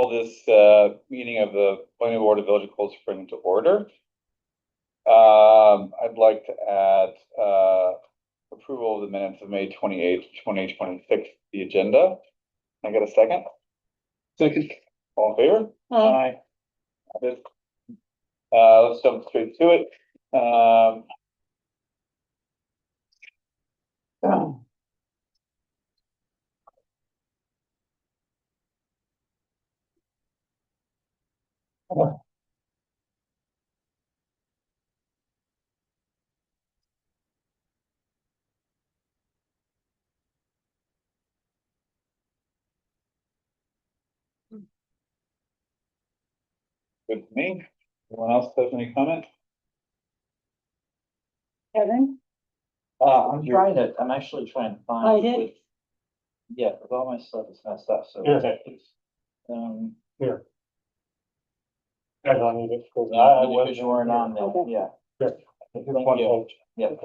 call this meeting of the planning board of Village of Cold Spring to order. I'd like to add approval of the minutes of May 28th, 2026, the agenda. Can I get a second? Second. All in favor? Aye. Let's jump straight to it. Good to me. Anyone else have any comment? Kevin? I'm actually trying to find. I did. Yeah, because all my stuff is messed up, so. Here. Here. I don't need it because Because you weren't on there, Okay. yeah. Here. Thank One you. page. Yeah.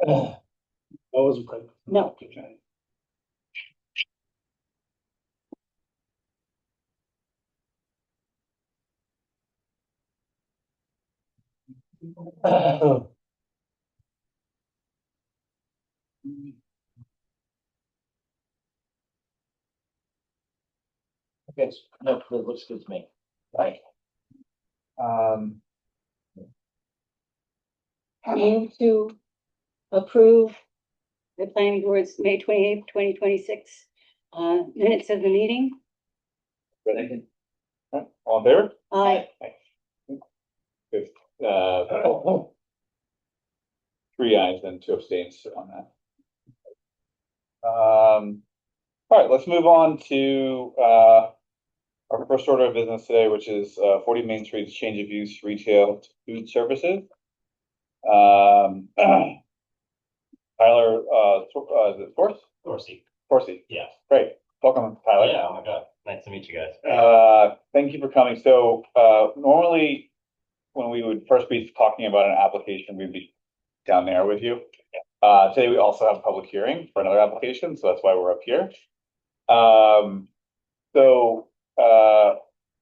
That wasn't quick. No. Okay, no, it looks good to me. Right. Move to approve the planning board's May 28th, 2026 minutes of the meeting. Ready? All in favor? Aye. Good. 3 ayes and 2 abstains on that. All right, let's move on to our first order of business today, which is 40 Main Street change of use retail to food services. Tyler, is it Dorsey. Dorsey? Yeah. Great. Welcome, Tyler. Yeah, oh my God. Nice to meet you guys. Thank you for coming. So normally when we would first be talking about an application, we'd be down there with you. Today we also have a public hearing for another application, so that's why we're up here.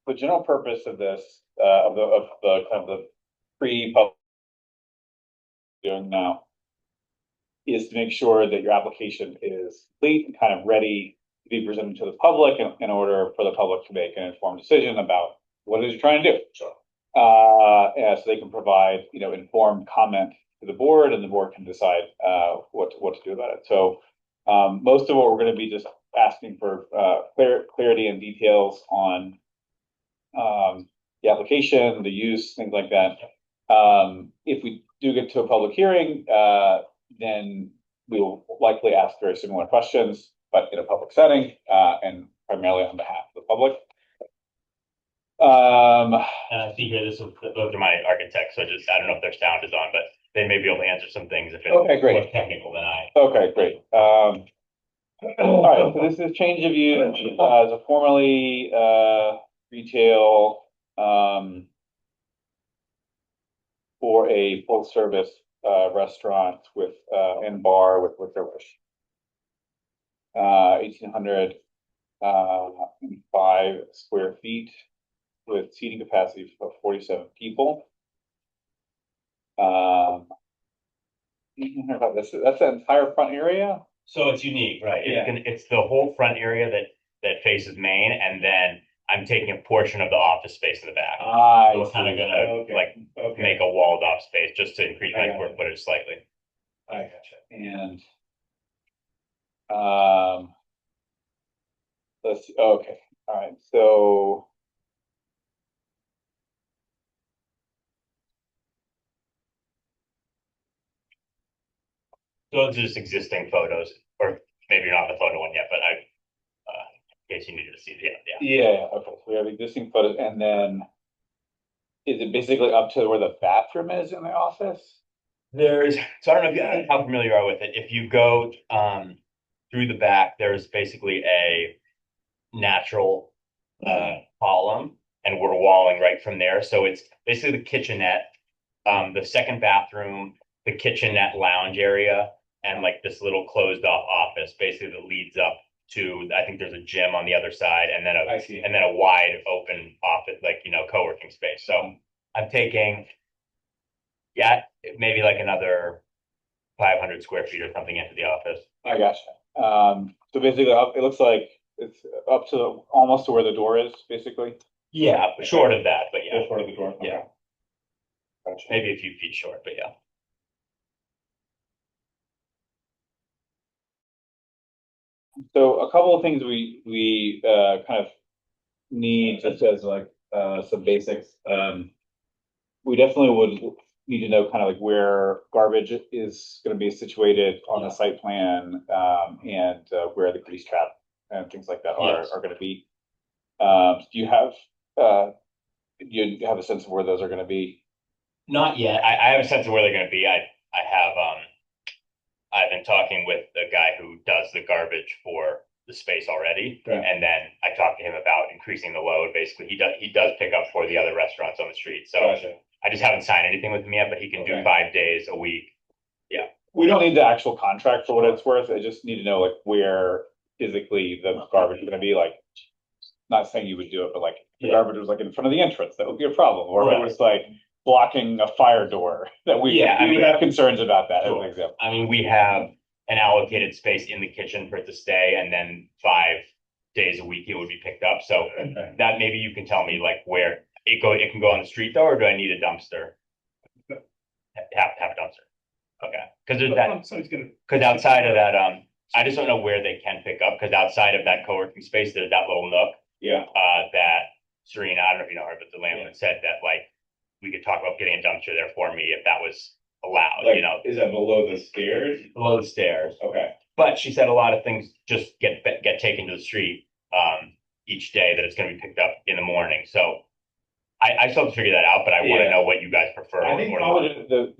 The general purpose of this, of the kind of the pre-public doing now, is to make sure that your application is complete and kind of ready to be presented to the public in order for the public to make an informed decision about what it is you're trying to do. Sure. So they can provide, informed comment to the board, and the board can decide what to do about it. So most of what we're going to be just asking for clarity and details on the application, the use, things like that. If we do get to a public hearing, then we will likely ask very similar questions, but in a public setting and primarily on behalf of the public. And I see here, those are my architects, so I don't know if their sound is on, but they may be able to answer some things if it's more technical than I. Okay, great. All right, so this is change of use as a formerly retail for a full service restaurant with and bar with liquor wish. 1,805 square feet with seating capacity of 47 people. That's the entire front area. So it's unique, right? Yeah. It's the whole front area that faces Main, and then I'm taking a portion of the office space in the back. So we're kind of gonna make a walled off space just to increase my square footage slightly. I gotcha. And let's see. Okay. All right. So Those are just existing photos, or maybe you're not the photo one yet, but in case you needed to see it. yeah. Okay. So we have existing photos, and then is it basically up to where the bathroom is in the office? So I don't know how familiar you are with it. If you go through the back, there's basically a natural column, and we're walling right from there. So it's basically the kitchenette, the second bathroom, the kitchenette lounge area, and like this little closed off office basically that leads up to, I think there's a gym on the other side and then I see. a wide open office, like, co-working space. So I'm taking, yeah, maybe like another 500 square feet or something into the office. I gotcha. So basically, it looks like it's up to almost to where the door is, basically. Yeah, short of that, but yeah, Short of the door. Okay. yeah, Gotcha. maybe a few feet short, but yeah. So a couple of things we kind of need just as like some basics. We definitely would need to know kind of like where garbage is going to be situated on the site plan, and where the grease trap and things like that Yes. are going to be. Do you have a sense of where those are going to be? Not yet. I have a sense of where they're going to be. I have I've been talking with the guy who does the garbage for the space already, Right. and then I talked to him about increasing the load. Basically, he does pick up for the other restaurants on the street. So Gotcha. I just haven't signed anything with him yet, but he can do Okay. 5 days a week. We don't need the actual contract for what it's worth. I just need to know like where physically the garbage is going to be. Like, not saying you would do it, but like the Yeah. garbage was like in front of the entrance, that would be a problem. Or if Right. it was like blocking a fire door, that we Yeah, I would mean- have concerns about that as Sure. an example. I mean, we have an allocated space in the kitchen for it to stay, and then 5 days a week it would be picked up. So Okay. that maybe you can tell me like where it can go on the street though, or do I need a dumpster? Have a dumpster. Okay, because there's that. So it's gonna. Because outside of that, I just don't know where they can pick up. Because outside of that co-working space, there's that little nook. Yeah. That Serena, I don't know if you know her, but the landlord said that like we could talk about getting a dumpster there for me if that was allowed. Is that below the stairs? Below the stairs. Okay. But she said a lot of things just get taken to the street each day, that it's going to be picked up in the morning. So I still have to figure that out, but I want to Yeah. know what you guys prefer. I think or probably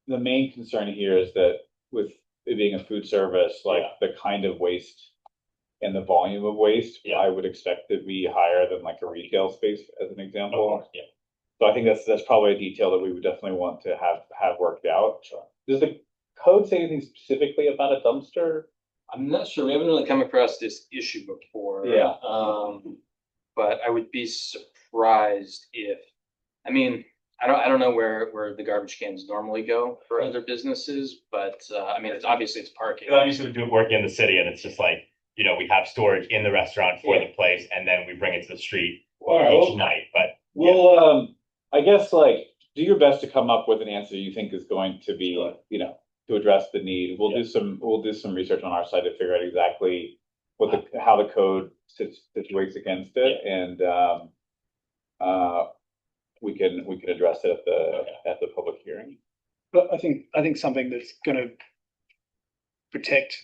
the main concern here is that with it being a food service, like the kind of waste and the volume of waste, Yeah. I would expect to be higher than like a retail space, as an example. Yeah. So I think that's probably a detail that we would definitely want to have worked out. Does the code say anything specifically about a dumpster? I'm not sure. We haven't really come across this issue before. Yeah. But I would be surprised if, I mean, I don't know where the garbage cans normally go for other businesses, but I mean, it's obviously it's parking. I'm used to working in the city, and it's just like, we have storage in the restaurant for the place, and then we bring it to the street each night. But Well, I guess like do your best to come up with an answer you think is going to be, to address the need. We'll do some research on our side to figure out exactly how the code situates against it, and we can address it at the public hearing. But I think something that's gonna protect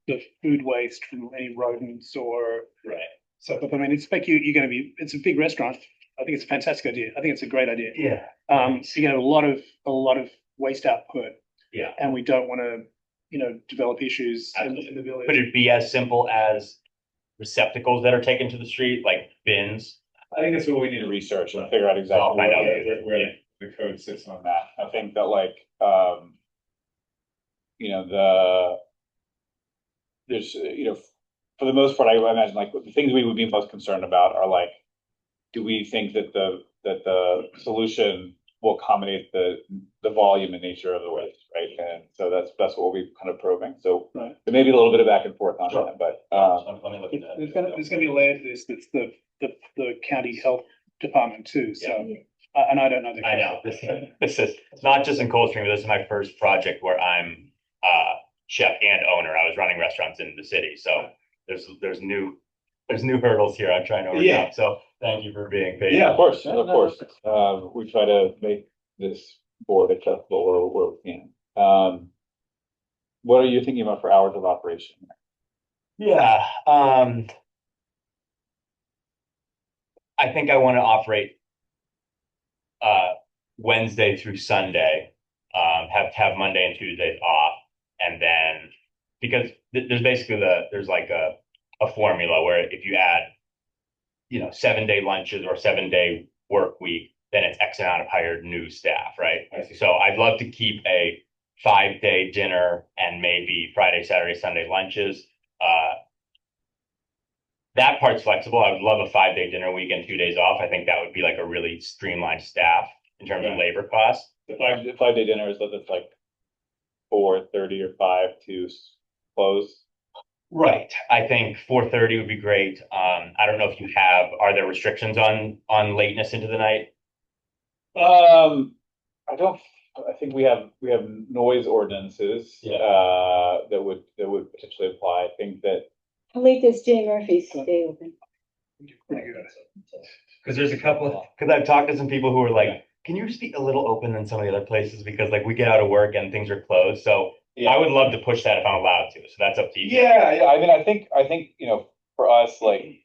the food waste from any rodents or. right. So, but I mean, it's a big restaurant. I think it's a fantastic idea. I think it's a great idea. Yeah. So you have a lot of waste output, Yeah. and we don't want to, develop issues in the village. Could it be as simple as receptacles that are taken to the street, like bins? I think that's what we need to research and figure out exactly I'll find out. where the code sits on that. I think that like, there's, for the most part, I imagine like the things we would be most concerned about are like, do we think that the solution will accommodate the volume and nature of the waste, right? And so that's what we'll be kind of probing. So Right. there may be a little bit of back and forth on Sure. that, but Let me look at that. There's gonna be a layer to this that's the county health department too, so, and I don't know. I know, this is not just in Coldstream, this is my first project where I'm chef and owner. I was running restaurants in the city, so there's new hurdles here I'm trying to overcome. Yeah. So thank you for being patient. yeah, of course, No, of no, course. We try to make this board accessible where we can. What are you thinking about for hours of operation? Yeah, I think I want to operate Wednesday through Sunday, have Monday and Tuesdays off, and then because there's basically there's like a formula where if you add 7-day lunches or 7-day work week, then it's X amount of hired new staff, right? I see. So I'd love to keep a 5-day dinner and maybe Friday, Saturday, Sunday lunches. That part's flexible. I would love a 5-day dinner week and 2 days off. I think that would be like a really streamlined staff in terms of Right. labor costs. The 5-day dinner is that's like 4:30 or 5 to close. Right. I think 4:30 would be great. I don't know if you have, are there restrictions on lateness into the night? I don't, I think we have noise ordinances, Yeah. that would potentially apply. I think that, How late does Jay Murphy's stay open? Pretty good. Because there's a couple, because I've talked to some people who are like, can you just be a little open than some of the other places? Because like we get out of work and things are closed. So yeah. I would love to push that if I'm allowed to. So that's up to you. Yeah, I mean, I think, for us, like,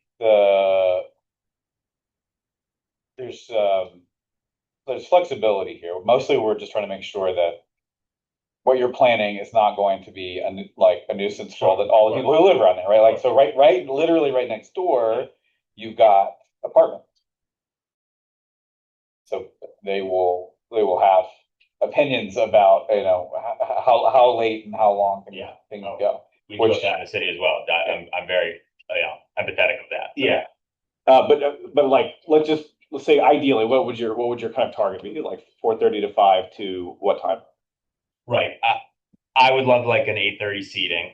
there's flexibility here. Mostly, we're just trying to make sure that what you're planning is not going to be a nuisance for all the people who live around there, right? Like, so literally right next door, you've got apartments. So they will have opinions about, how late and how long things go. We do that in the city as well. I'm very, empathetic of that. Yeah. But like, let's say ideally, what would your kind of target be? Like 4:30 to 5 to what time? Right. I would love like an 8:30 seating,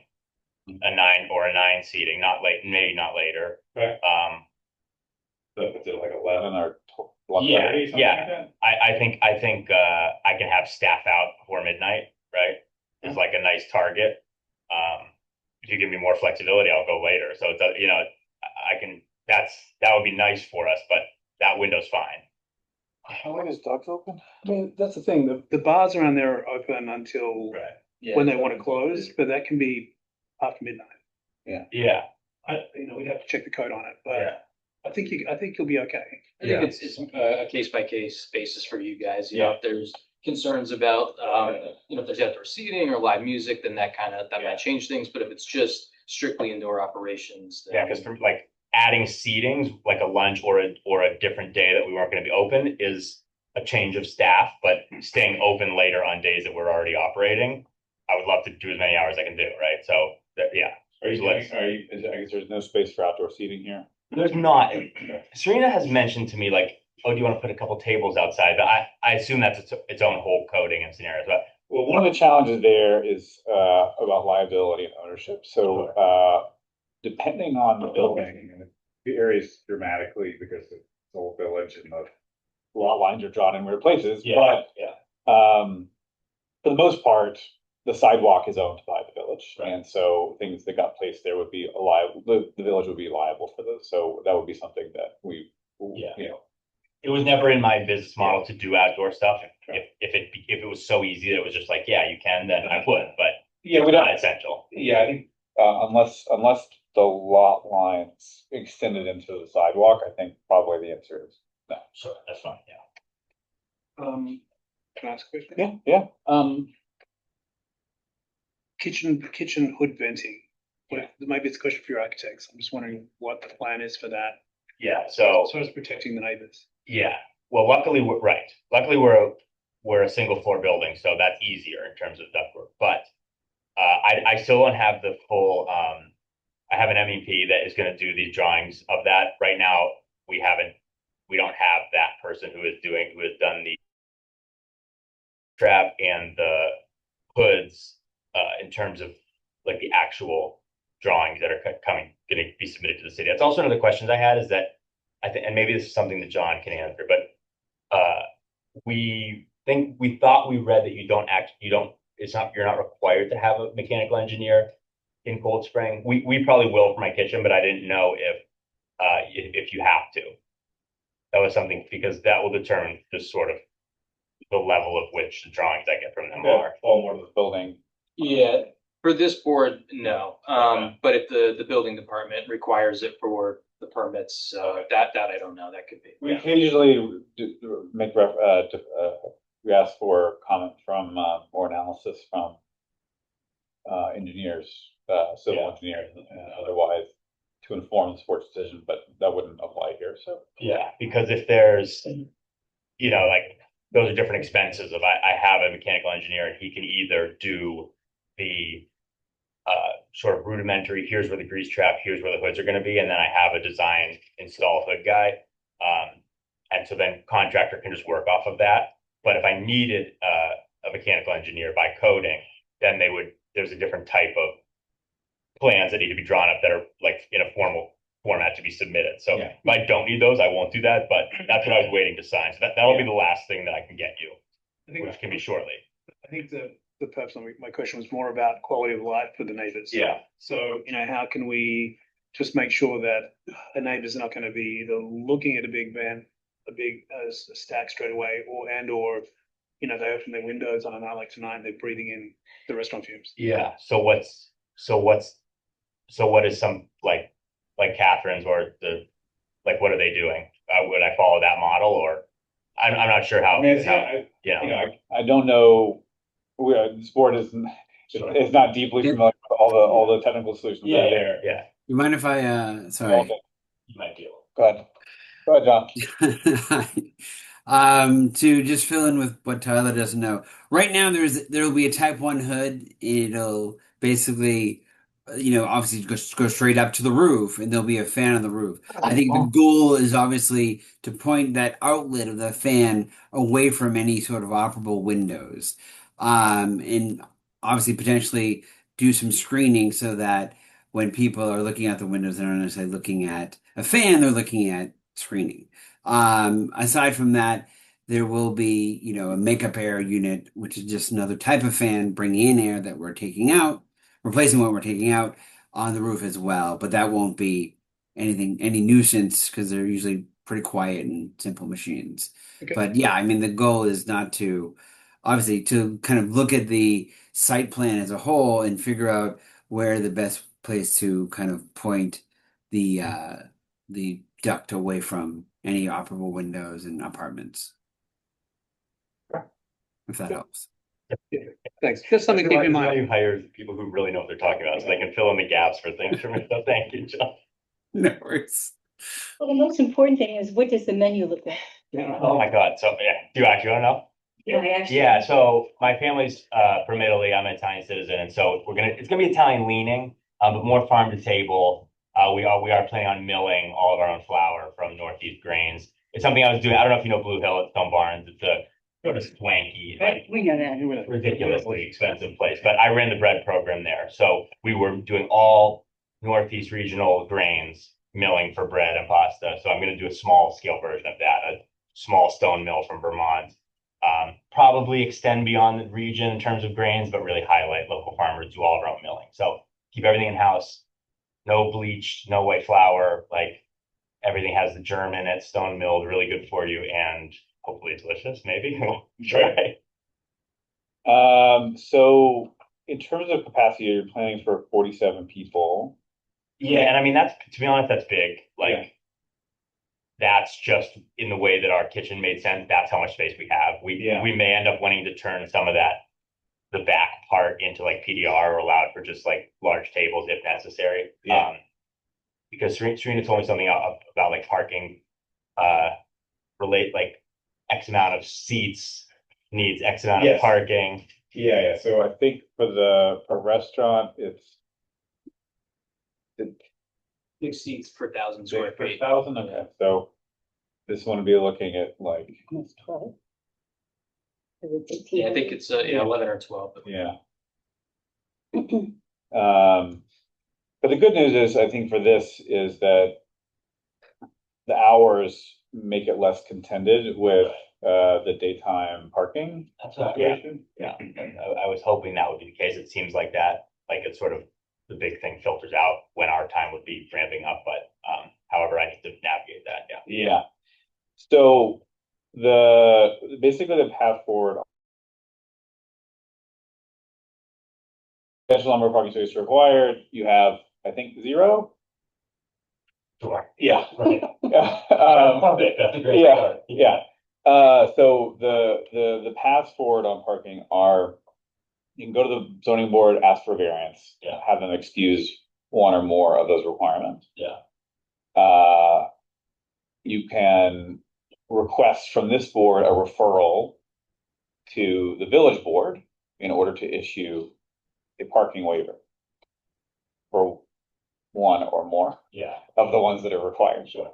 a 9 seating, not late, maybe not later. Right. So is it like 11 or 11:30? Yeah. I think I can have staff out before midnight, right? It's like a nice target. If you give me more flexibility, I'll go later. So it's I can, that would be nice for us, but that window's fine. How late is Doug's open? I mean, that's the thing, the bars around there are open until Right. when they want to close, but that can be after midnight. Yeah. We'd have to check the code on it, but Yeah. I think you'll be okay. I think it's a case by case basis for you guys. If there's concerns about, if there's outdoor seating or live music, then that might change things. But if it's just strictly indoor operations, then Yeah, because from like adding seatings, like a lunch or a different day that we weren't going to be open is a change of staff, but staying open later on days that we're already operating, I would love to do as many hours as I can do, right? So yeah. I guess there's no space for outdoor seating here. There's not. Serena has mentioned to me like, oh, do you want to put a couple tables outside? But I assume that's its own whole coding and scenarios. But Well, one of the challenges there is about liability and ownership. So depending on the building, and it varies dramatically because it's the whole village and the lot lines are drawn in weird places. But for the most part, the sidewalk is owned by the village, Right. and so things that got placed there would be liable. The village would be liable for those. So that would be something that we, it was never in my business model to do outdoor stuff. If it was so easy that it was just like, yeah, you can, then I would. But we it's don't. not essential. Yeah, I think unless the lot lines extended into the sidewalk, I think probably the answer is no. Sure, that's fine. Yeah. Can I ask a question? Yeah. Kitchen hood venting. Maybe it's a question for your architects. I'm just wondering what the plan is for that. Yeah. So as far as protecting the neighbors. yeah. Well, luckily we're right. Luckily we're a single floor building, so that's easier in terms of ductwork. But I still don't have the full. I have an MEP that is going to do these drawings of that. Right now, we don't have that person who has done the trap and the hoods in terms of like the actual drawings that are going to be submitted to the city. That's also another question I had is that I think, and maybe this is something that John can answer, but we thought we read that you're not required to have a mechanical engineer in Cold Spring. We probably will for my kitchen, but I didn't know if you have to. That was something because that will determine just sort of the level of which the drawings I get from them are. All more of the building. Yeah, for this board, no. But if the building department requires it for the permits, that I don't know, that could be. We occasionally make we ask for comment from or analysis from engineers, civil engineers, otherwise to inform the sports decision, but that wouldn't apply here. So Yeah, because if there's, like those are different expenses of I have a mechanical engineer and he can either do the sort of rudimentary, here's where the grease trap, here's where the hoods are going to be, and then I have a design install hood guy. And so then contractor can just work off of that. But if I needed a mechanical engineer by coding, then there's a different type of plans that need to be drawn up that are like in a formal format to be submitted. So Yeah. if I don't need those, I won't do that, but that's what I was waiting to sign. So that'll be the last thing that I can get you, I think, which can be shortly. I think the purpose of my question was more about quality of life for the neighbors. Yeah. So, how can we just make sure that a neighbor's not going to be either looking at a big van, a big stack straight away, or they open their windows on a night like tonight and they're breathing in the restaurant fumes. Yeah. So what is some like Catherine's or what are they doing? Would I follow that model or I'm not sure how, I mean, it's, I don't know. This board is not deeply familiar with all the technical solutions that are there. yeah. You mind if I, sorry. You might be able. Go ahead. Go ahead, John. To just fill in with what Tyler doesn't know. Right now, there'll be a Type 1 hood. It'll basically, obviously go straight up to the roof, and there'll be a fan on the roof. I think the goal is obviously to point that outlet of the fan away from any sort of operable windows, and obviously potentially do some screening so that when people are looking out the windows, they're not necessarily looking at a fan; they're looking at screening. Aside from that, there will be, a makeup air unit, which is just another type of fan bringing in air that we're taking out, replacing what we're taking out on the roof as well. But that won't be any nuisance because they're usually pretty quiet and simple machines. Okay. But yeah, I mean, the goal is not to, obviously, to kind of look at the site plan as a whole and figure out where the best place to kind of point the duct away from any operable windows and apartments. If that helps. Thanks. Just something to keep in Why mind. you hire people who really know what they're talking about so they can fill in the gaps for things for me. So thank you, John. No worries. Well, the most important thing is, what does the menu look like? Oh my God. So yeah, do you actually want to know? Yeah, so my family's from Italy. I'm an Italian citizen, and so it's gonna be Italian leaning, but more farm to table. We are planning on milling all of our own flour from Northeast Grains. It's something I was doing. I don't know if you know Blue Hill at Stone Barns. It's a sort of swanky, We know that. ridiculously expensive place, but I ran the bread program there. So we were doing all Northeast regional grains milling for bread and pasta. So I'm going to do a small scale version of that, a small stone mill from Vermont. Probably extend beyond the region in terms of grains, but really highlight local farmers, do all of our own milling. So keep everything in house, no bleach, no white flour, like everything has the germ in it, stone milled, really good for you, and hopefully delicious, maybe. Try. So in terms of capacity, you're planning for 47 people. Yeah, and I mean to be honest, that's big. That's just in the way that our kitchen made sense. That's how much space we have. We may end up wanting to turn some of the back part into like PDR or allowed for just like large tables if necessary. Yeah. Because Serena told me something about like parking, relate like X amount of seats needs X amount of parking. Yeah. So I think for a restaurant, it's 6 seats per 1,000 square per feet. 1,000. Okay, so this one would be looking at like Almost 12. Yeah, I think it's 11 or 12. yeah. But the good news is, I think for this is that the hours make it less contended with the daytime parking That's what, situation. yeah. I was hoping that would be the case. It seems like that, like it's sort of the big thing filters out when our time would be ramping up. But however, I need to navigate that. Yeah. Yeah. So basically the path forward. Potential number of parking spaces required. You have, I think, 0. Sure. Yeah. Right. That's a great Yeah. start. Yeah. So the paths forward on parking are, you can go to the zoning board, ask for variance, Yeah. have them excuse one or more of those requirements. Yeah. You can request from this board a referral to the village board in order to issue a parking waiver for one or more of the ones that are required. Sure.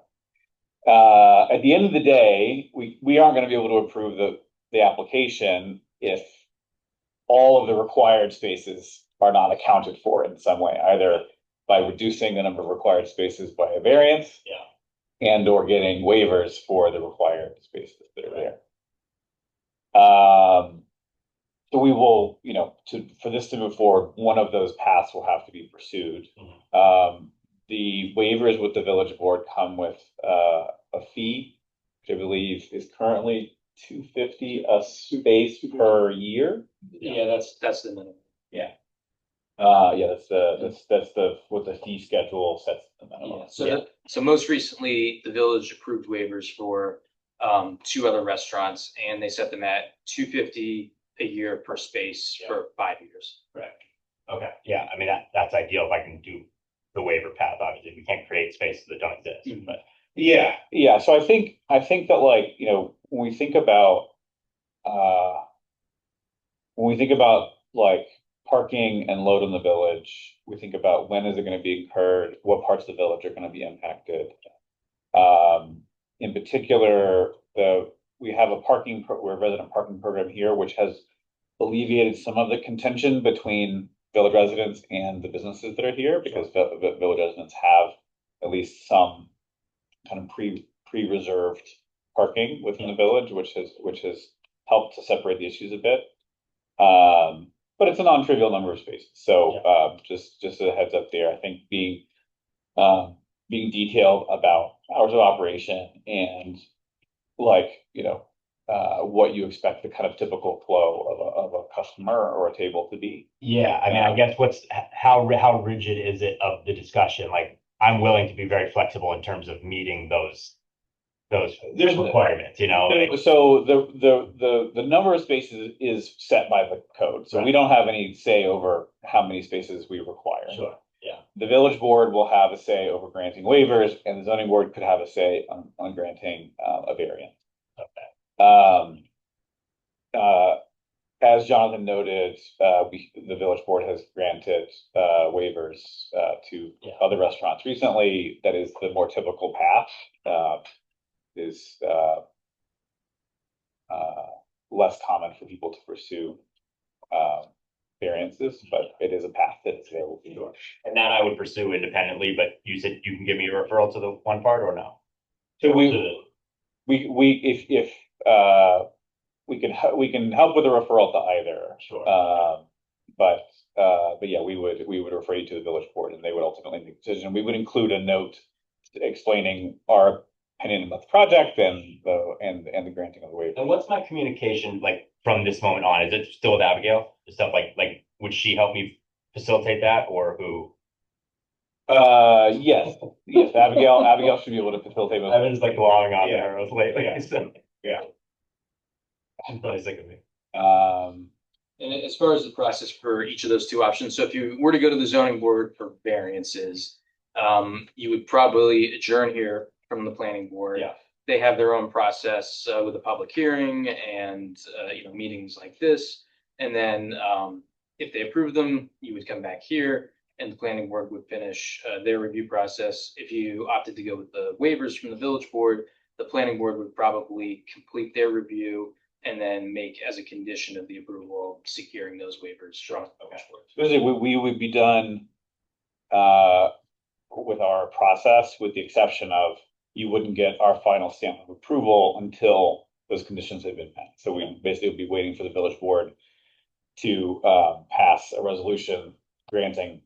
At the end of the day, we aren't going to be able to approve the application if all of the required spaces are not accounted for in some way, either by reducing the number of required spaces by a variance, and or getting waivers for the required spaces that are there. So we will, for this to move forward, one of those paths will have to be pursued. The waivers with the village board come with a fee, which I believe is currently $250 a space per year. Yeah, that's the minimum. That's what the fee schedule sets the minimum. So most recently, the village approved waivers for two other restaurants, and they set them at $250 a year per space for 5 years. Correct. Okay. Yeah. I mean, that's ideal if I can do the waiver path. Obviously, we can't create spaces that don't exist, but yeah. So I think that, like, when we think about like parking and load in the village, we think about when is it going to be incurred, what parts of the village are going to be impacted. In particular, we have a resident parking program here, which has alleviated some of the contention between village residents and the businesses that are here, because the village residents have at least some kind of pre-reserved parking within the village, which has helped to separate the issues a bit. But it's a non-trivial number of spaces. So just a heads up there. I think being detailed about hours of operation and, like, what you expect the kind of typical flow of a customer or a table to be. Yeah, I mean, I guess how rigid is it of the discussion? Like, I'm willing to be very flexible in terms of meeting those requirements, So the number of spaces is set by the code. So we don't have any say over how many spaces we require. Sure. Yeah. The village board will have a say over granting waivers, and the zoning board could have a say on granting a variance. Okay. As Jonathan noted, the village board has granted waivers to other restaurants recently. That is the more typical path. Is less common for people to pursue variances, but it is a path that is available. Sure. And that I would pursue independently, but you said you can give me a referral to the one part or no? So we can help with a referral to either. Sure. But yeah, we would refer you to the village board, and they would ultimately make a decision. We would include a note explaining our opinion about the project and the granting of the waiver. And what's my communication like from this moment on? Is it still with Abigail? The stuff like would she help me facilitate that, or who? Yes. Abigail should be able to facilitate. I've been just like glowing on her lately. Yeah. So. Yeah. She's probably sick of me. And as far as the process for each of those two options, so if you were to go to the zoning board for variances, you would probably adjourn here from the planning board. Yeah. They have their own process with a public hearing and meetings like this. And then if they approve them, you would come back here and the planning board would finish their review process. If you opted to go with the waivers from the village board, the planning board would probably complete their review and then make as a condition of the approval securing those waivers from the village board. Basically, we would be done with our process, with the exception of you wouldn't get our final stamp of approval until those conditions have been met. So we basically would be waiting for the village board to pass a resolution granting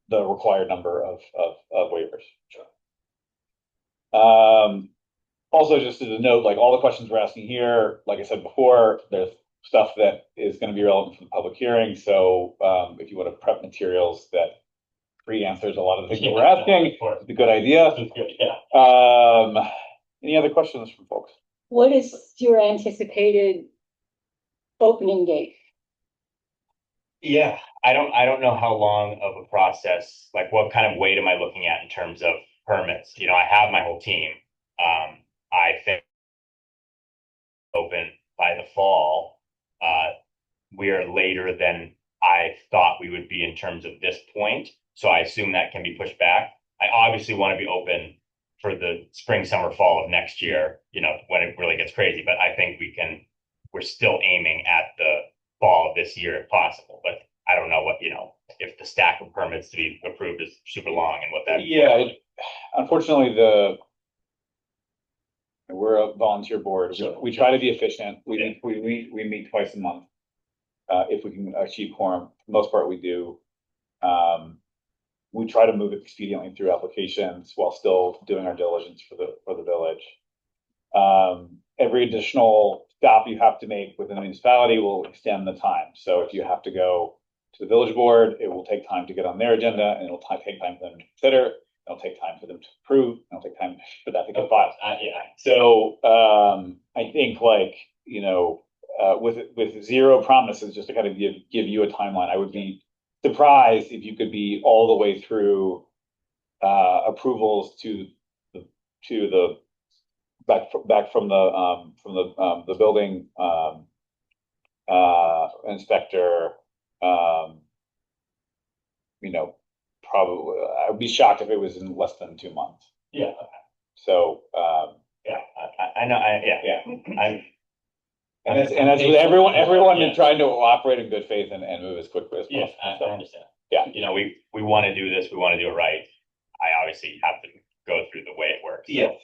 the required number of waivers. Sure. Also, just as a note, like all the questions we're asking here, like I said before, there's stuff that is going to be relevant for the public hearing. So if you want to prep materials that pre-answers a lot of the things that we're asking, it's a good idea. Yeah. Any other questions from folks? What is your anticipated opening date? Yeah, I don't know how long of a process, like what kind of weight am I looking at in terms of permits? I have my whole team. I think open by the fall. we are later than I thought we would be in terms of this point. So I assume that can be pushed back. I obviously want to be open for the spring, summer, fall of next year, when it really gets crazy. But I think we're still aiming at the fall of this year if possible. But I don't know if the stack of permits to be approved is super long and what that. Yeah, unfortunately, we're a volunteer board. We try to be efficient. We meet twice a month. If we can achieve quorum, for the most part we do. We try to move expediently through applications while still doing our diligence for the village. Every additional stop you have to make within the municipality will extend the time. So if you have to go to the village board, it will take time to get on their agenda, and it'll take time for them to consider. It'll take time for them to approve. It'll take time for that to get filed. Yeah. So I think with zero promises, just to kind of give you a timeline, I would be surprised if you could be all the way through approvals to the back from the building inspector. Probably I would be shocked if it was in less than 2 months. Yeah. So Yeah, I know. Yeah. And that's with everyone is trying to operate in good faith and move as quickly as possible. Yeah, I understand. Yeah. We want to do this. We want to do it right. I obviously have to go through the way it works. So. Yes.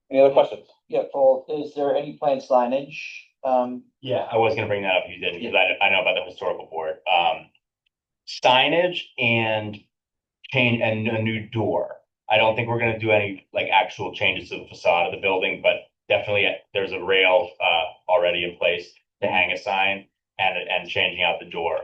Any other questions? Yeah, Paul, is there any planned signage? Yeah, I was going to bring that up if you didn't, because I know about the historical board. Signage and a new door. I don't think we're going to do any actual changes to the facade of the building, but definitely there's a rail already in place to hang a sign and changing out the door.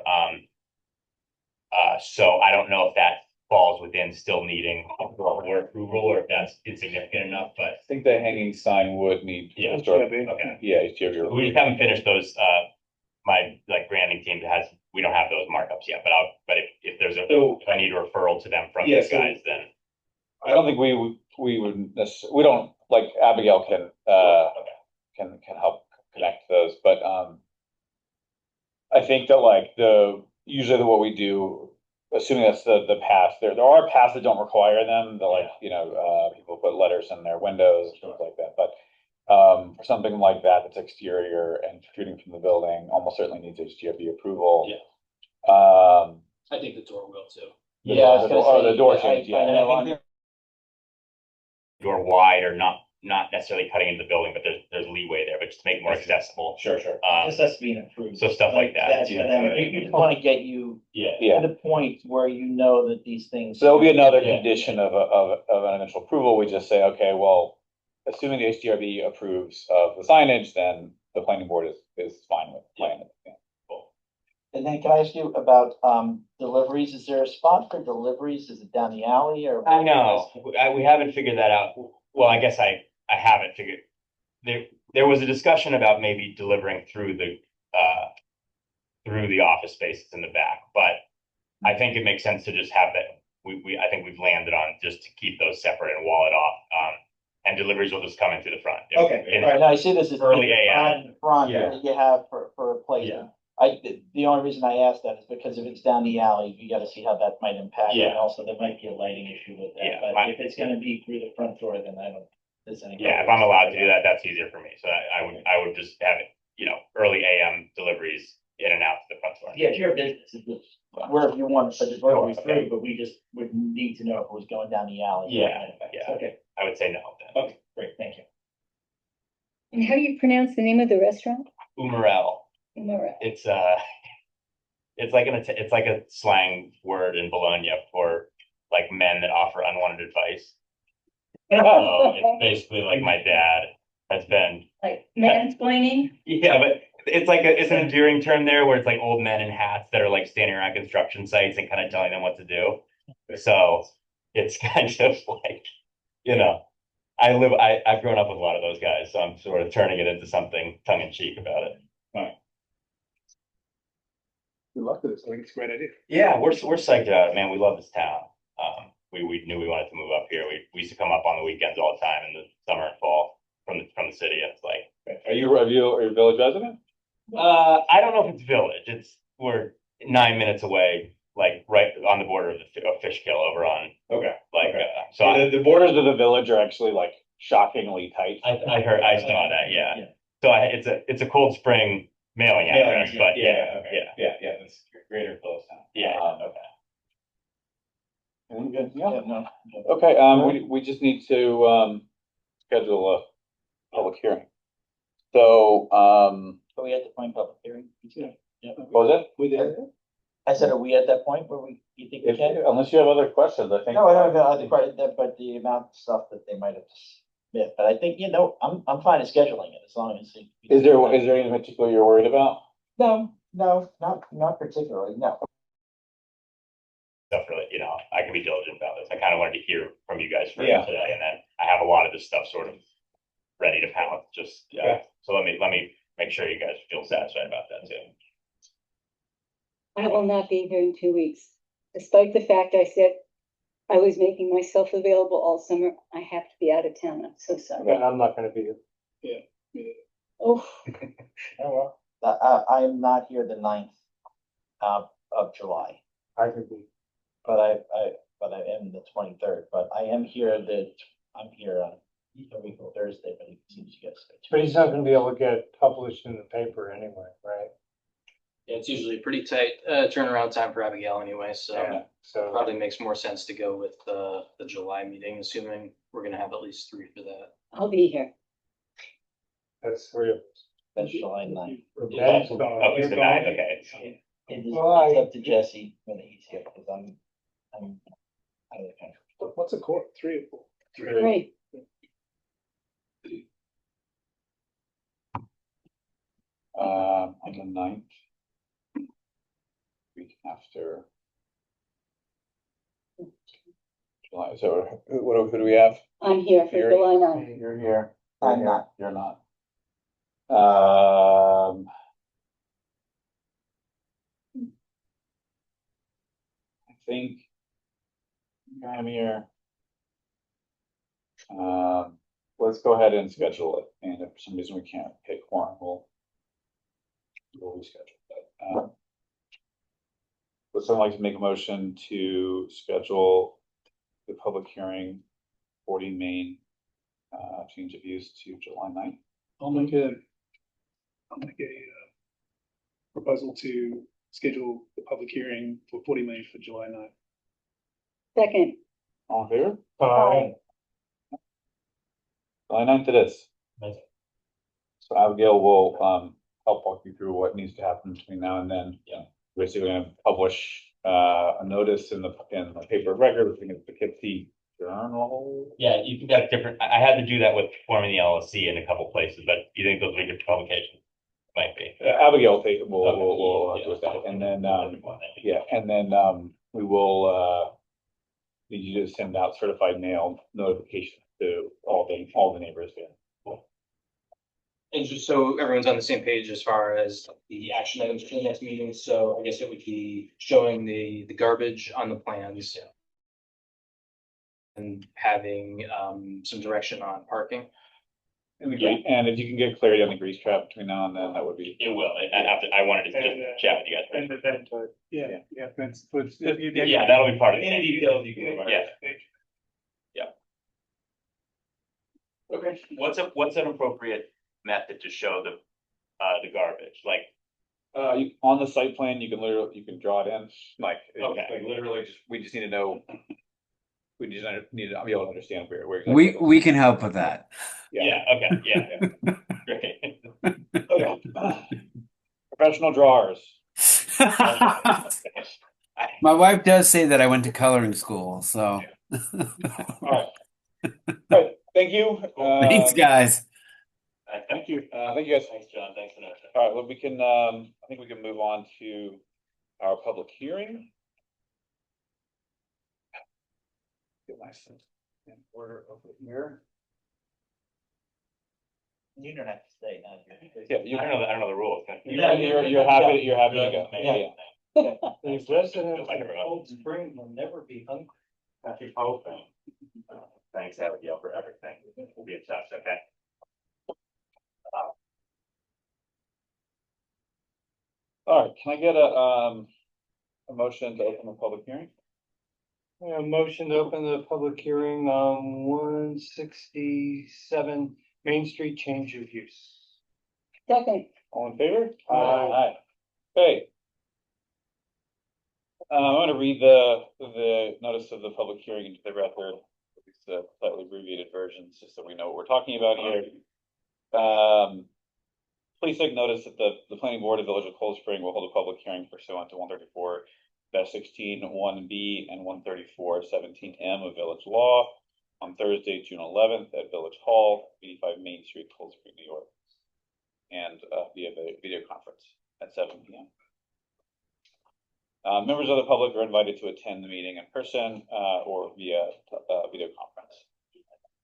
So I don't know if that falls within still needing board approval or if that's insignificant enough, but I think the hanging sign would need. Yeah, okay. Yeah, HGB. we just haven't finished those. My branding team we don't have those markups yet, but if there's if I need a referral to them from these guys, then I don't think we would necessarily, we don't, Abigail can help connect those, but I think that usually what we do, assuming that's the path, there are paths that don't require them, people put letters in their windows, things like that, but for something like that's exterior and shooting from the building, almost certainly needs HGB approval. Yeah. I think the door will too. Yeah, I was gonna say, the door change, I know I think door wide or not necessarily cutting into the building, but there's leeway there, but just to make it more accessible. Sure. This has to be an approved. So stuff like that. That's for them. You just want to get you Yeah. to the point where you know that these things. So there'll be another condition of an initial approval. We just say, okay, well, assuming the HDRB approves of the signage, then the planning board is fine with playing it. Yeah. Cool. And then can I ask you about deliveries? Is there a spot for deliveries? Is it down the alley or? I know. We haven't figured that out. Well, I guess I haven't figured. There was a discussion about maybe delivering through the office spaces in the back, but I think it makes sense to just have that. I think we've landed on just to keep those separate and wall it off. And deliveries will just come in through the front. Okay, all right, now I see this as Early the AM. front Yeah. that you have for a placement. The only reason I asked that is because if it's down the alley, you gotta see how that might impact. Yeah. And also there might be a lighting issue with that, Yeah, but if it's gonna be through the front door, then there's any. Yeah, if I'm allowed to do that, that's easier for me. So I would just have it, early AM deliveries in and out to the front door. Yeah, it's your business, it's just wherever you want to put the deliveries Okay. through, but we just would need to know if it was going down the alley. Yeah. Okay, I would say no then. okay, great, thank you. And how do you pronounce the name of the restaurant? Umarell. Mora. It's like a slang word in Bologna for men that offer unwanted advice. So it's basically like my dad has been. Like mansplaining? Yeah, but it's an endearing term there where it's like old men in hats that are standing around construction sites and kind of telling them what to do. So it's kind of I've grown up with a lot of those guys, so I'm sort of turning it into something tongue in cheek about it. Good luck with this. I think it's a great idea. Yeah, we're psyched about it, man. We love this town. We knew we wanted to move up here. We used to come up on the weekends all the time in the summer and fall from the city. And it's Are you a village resident? I don't know if it's village. We're 9 minutes away, like right on the border of Fishkill over on, Okay. like, Okay. so The borders of the village are actually like shockingly tight. I saw that, yeah. So it's a Cold Spring mailing address, but yeah, Yeah, that's greater close now. yeah, okay. Anything good? Yeah, Yeah. no. Okay, we just need to, schedule a public hearing. So, Are we at the point of public hearing? Yeah. what was We there? I said, are we at that point where you think we it? can? Unless you have other questions, I think. No, I don't know, but the amount of stuff that they might have to submit, but I think, I'm fine with scheduling it as long as. Is there anything particular you're worried about? No, not particularly, no. Stuff really, I can be diligent about this. I kind of wanted to hear from you guys first Yeah. today, and then I have a lot of this stuff sort of ready to pound, just, Okay. so let me make sure you guys feel satisfied about that too. I will not be here in 2 weeks, despite the fact I said I was making myself available all summer. I have to be out of town. I'm so sorry. I'm not gonna be here. Oh, Oh, well. I am not here the 9th of July, I can be. but I am the 23rd, but I am here I'm here on a week on Thursday, but it seems you guys. But he's not gonna be able to get it published in the paper anyway, right? Yeah, it's usually a pretty tight turnaround time for Abigail anyway, so So, probably makes more sense to go with the July meeting, assuming we're gonna have at least 3 for that. I'll be here. that's 3 of us. That's July 9th. Ben's going. Oh, it's the 9th, okay. It's up to Jesse when he's here, because I'm out of the country. What's a court? 3 or 4? Great. On the 9th. Week after. July, so who do we have? I'm here for You're- July 9th. You're here. I'm not. You're not. I think I'm here. Let's go ahead and schedule it, and if for some reason we can't hit quorum, we'll reschedule that. Would someone like to make a motion to schedule the public hearing, 40 Main, change of use to July 9th? I'll make a proposal to schedule the public hearing for 40 May for July 9th. Second. All in favor? Aye. July 9th it is. Amazing. So Abigail will, help walk you through what needs to happen between now and then. Yeah. Basically, we're gonna publish, a notice in the paper of record, which is the Poughkeepsie Journal. Yeah, you can get different, I had to do that with forming the LLC in a couple places, but you think those are different publications? Might be. Abigail will take it, we'll Okay. do with that, and then, Yeah. and then, we will, need you to send out certified mail notification to all the neighbors. And just so everyone's on the same page as far as the action items for the next meeting, so I guess it would be showing the garbage on the plans. And having some direction on parking. And if you can get clarity on the grease trap between now and then, that would be. It will, I wanted to just chat with you guys. And the event, yeah, that's, Yeah, that'll be part of it. Any details you can. Yeah. Okay, what's an appropriate method to show the garbage, like? On the site plan, you can draw it in, like, Okay. like literally, we just need to know. We just need to be able to understand where. exactly We it is. we can help with that. Yeah, okay, yeah. Great. Okay. Professional drawers. My wife does say that I went to coloring school, so All right, thank you. thanks, guys. Thank you. Thank you guys. Thanks, John, thanks for that. All right, well, we can, I think we can move on to our public hearing. Get my stuff in order over here. You don't have to stay, now. Yeah, you I don't know the rules. you're happy to go. Yeah. The resident Like of everyone. Cold Spring will never be hungry. I keep hoping. Thanks, Abigail, for everything. We'll be in touch, okay? can I get a motion to open the public hearing? Motion to open the public hearing on 167 Main Street, change of use. Second, All in favor? Aye. Okay. I'm gonna read the notice of the public hearing into the record, these slightly abbreviated versions, just so we know what we're talking about here. Please take notice that the planning board of Village of Cold Spring will hold a public hearing pursuant to 134-16(1)(b) and 134-17(m) of village law on Thursday, June 11th at Village Hall, 85 Main Street, Cold Spring, New York, and via the video conference at 7 p.m. Members of the public are invited to attend the meeting in person or via video conference.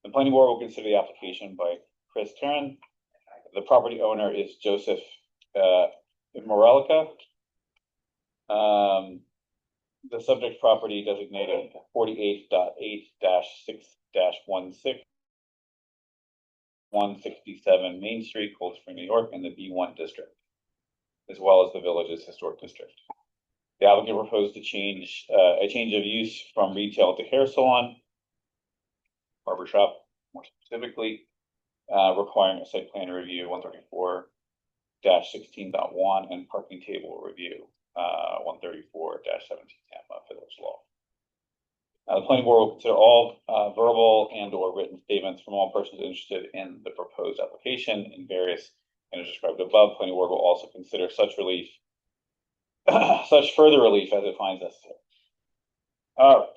The planning board will consider the application by Chris Tarrant. The property owner is Joseph Morelica. The subject property designated 48.8-6-16, 167 Main Street, Cold Spring, New York, in the B1 district, as well as the village's historic district. The applicant proposed to change a change of use from retail to hair salon, barbershop, more specifically, requiring a site plan review 134-16.1 and parking table review 134-17 of village law. The planning board will consider all verbal and/or written statements from all persons interested in the proposed application in various and as described above. Planning board will also consider such relief, such further relief as it finds necessary. All right.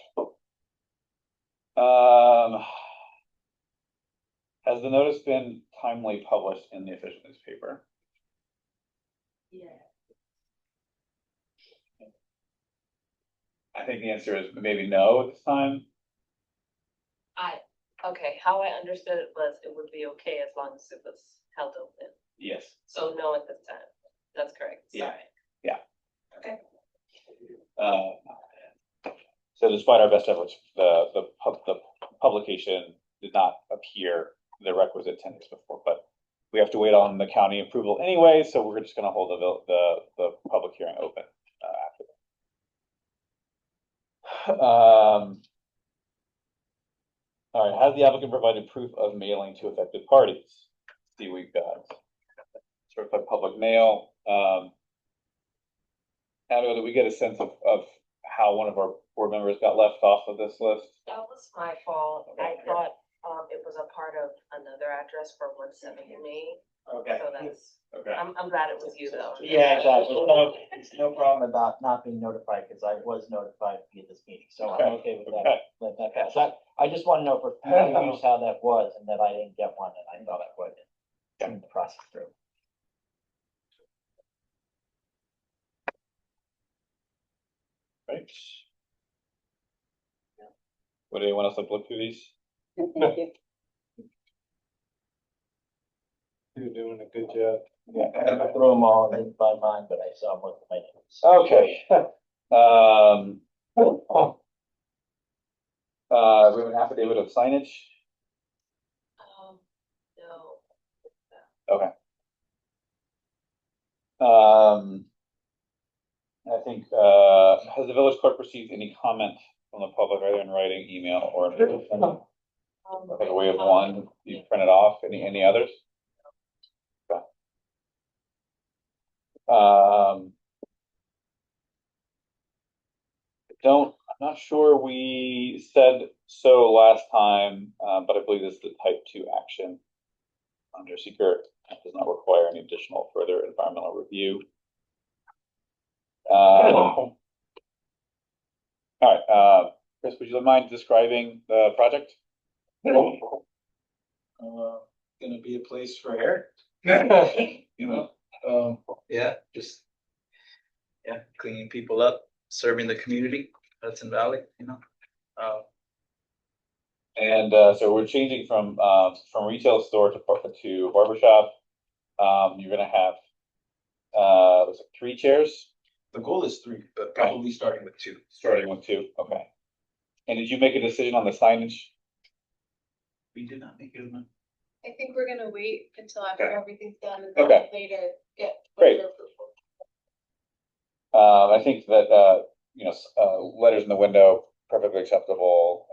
Has the notice been timely published in the official newspaper? Yeah. I think the answer is maybe no at this time. Okay, how I understood it was it would be okay as long as it was held open. Yes. So no at this time. That's correct. Yeah. Sorry. Yeah. Okay. So despite our best efforts, the publication did not appear the requisite 10 days before, but we have to wait on the county approval anyway, so we're just going to hold the public hearing open after that. All right, has the applicant provided proof of mailing to affected parties? See, we've got certified public mail. Abby, did we get a sense of how one of our board members got left off of this list? That was my fault. I thought it was a part of another address for 170 Main. Okay. So that's, Okay. I'm glad it was you though. Yeah, exactly. It's no problem about not being notified, because I was notified via this meeting, so I'm okay with that. Okay. Let that pass. I just want to know for future use how that was, and that I didn't get one, and I thought I would. Getting the process through. Right. Would anyone else like to look through these? thank you. You're doing a good job. I threw them all, I didn't find mine, but I saw more than my names. Okay. We have an affidavit of signage. No. Okay. I think, has the village clerk received any comment from the public, either in writing, email, or in person? I think we have one. You print it off. Any others? Okay. I'm not sure we said so last time, but I believe this is the type 2 action under seeker. It does not require any additional further environmental review. All right, Chris, would you mind describing the project? Gonna be a place for hair. You know, just cleaning people up, serving the community, Hudson Valley, you know. And so we're changing from retail store to barbershop. You're gonna have was it 3 chairs? The goal is 3, but probably starting with 2. Starting with 2, okay. And did you make a decision on the signage? We did not make it enough. I think we're gonna wait until after Okay. everything's done and Okay. then later get. Great. further approval. I think that, letters in the window, perfectly acceptable,